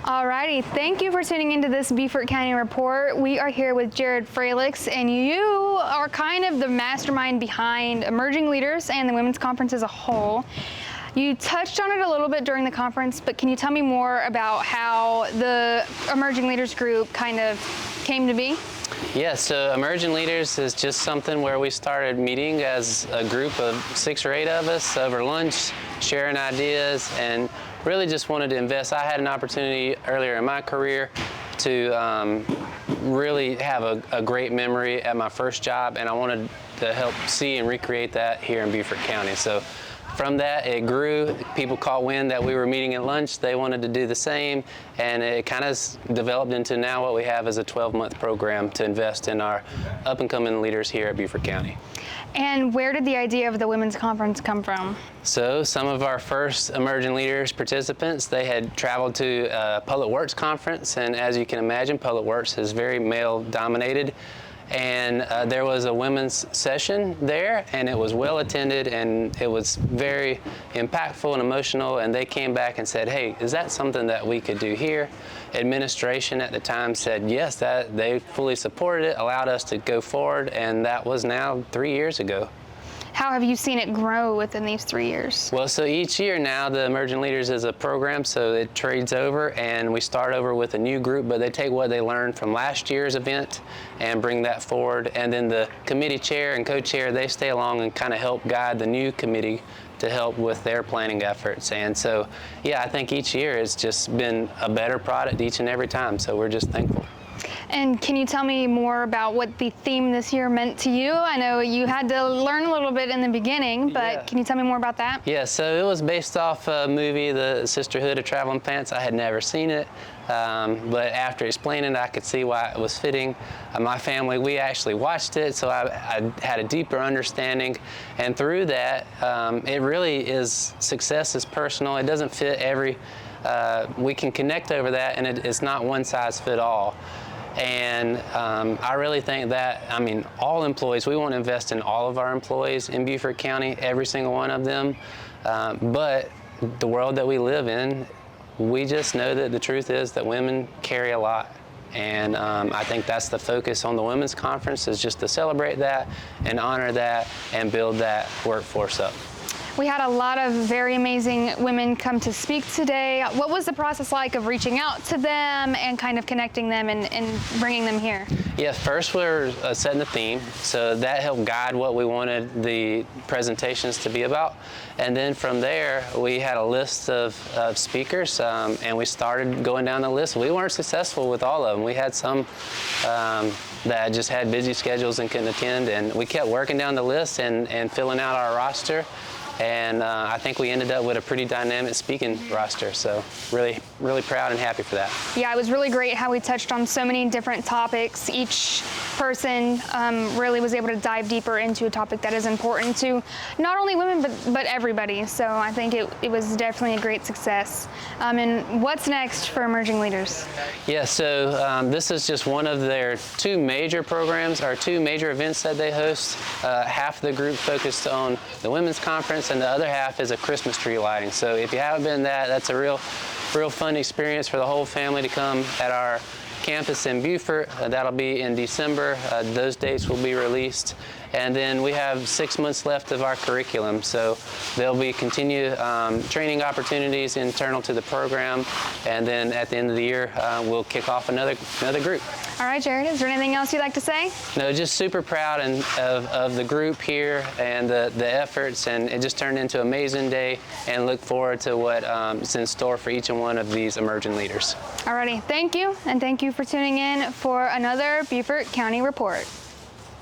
Alrighty, thank you for tuning into this Beaufort County Report. We are here with Jared Fralix, and you are kind of the mastermind behind Emerging Leaders and the Women's Conference as a whole. You touched on it a little bit during the conference, but can you tell me more about how the Emerging Leaders group kind of came to be? Yeah, so Emerging Leaders is just something where we started meeting as a group of 6 or 8 of us over lunch, sharing ideas, and really just wanted to invest. I had an opportunity earlier in my career to really have a great memory at my first job, and I wanted to help see and recreate that here in Beaufort County. So from that, it grew. People caught wind that we were meeting at lunch. They wanted to do the same, and it kind of developed into now what we have is a 12-month program to invest in our up-and-coming leaders here at Beaufort County. And where did the idea of the Women's Conference come from? So some of our first Emerging Leaders participants, they had traveled to a Public Works conference, and as you can imagine, Public Works is very male-dominated. And there was a women's session there, and it was well attended, and it was very impactful and emotional, and they came back and said, hey, is that something that we could do here? Administration at the time said yes, that they fully supported it, allowed us to go forward, and that was now 3 years ago. How have you seen it grow within these 3 years? Well, so each year now the Emerging Leaders is a program, so it trades over and we start over with a new group, but they take what they learned from last year's event and bring that forward. And then the committee chair and co-chair, they stay along and kind of help guide the new committee to help with their planning efforts. And so, yeah, I think each year it's just been a better product each and every time, so we're just thankful. And can you tell me more about what the theme this year meant to you? I know you had to learn a little bit in the beginning, but yeah. Can you tell me more about that? Yeah, so it was based off a movie, The Sisterhood of Traveling Pants. I had never seen it, but after explaining it, I could see why it was fitting. My family, we actually watched it, so I had a deeper understanding. And through that, it really is, success is personal. It doesn't fit every, we can connect over that, and it's not one size fit all. And I really think that, I mean, all employees, we want to invest in all of our employees in Beaufort County, every single one of them. But the world that we live in, we just know that the truth is that women carry a lot. And I think that's the focus on the Women's Conference, is just to celebrate that and honor that and build that workforce up. We had a lot of very amazing women come to speak today. What was the process like of reaching out to them and kind of connecting them and bringing them here? Yeah, first we were setting the theme, so that helped guide what we wanted the presentations to be about. And then from there, we had a list of speakers, and we started going down the list. We weren't successful with all of them. We had some that just had busy schedules and couldn't attend, and we kept working down the list and filling out our roster. And I think we ended up with a pretty dynamic speaking roster, so really, really proud and happy for that. Yeah, it was really great how we touched on so many different topics. Each person really was able to dive deeper into a topic that is important to not only women, but everybody. So I think it was definitely a great success. And what's next for Emerging Leaders? Yeah, so this is just one of their 2 major programs, or 2 major events that they host. Half of the group focused on the Women's Conference, and the other half is a Christmas tree lighting. So if you haven't been that's a real fun experience for the whole family to come at our campus in Beaufort. That'll be in December. Those dates will be released. And then we have 6 months left of our curriculum. So there'll be continued training opportunities internal to the program. And then at the end of the year, we'll kick off another group. All right, Jared, is there anything else you'd like to say? No, just super proud of the group here and the efforts, and it just turned into an amazing day, and look forward to what is in store for each and one of these Emerging Leaders. All righty, thank you, and thank you for tuning in for another Beaufort County Report.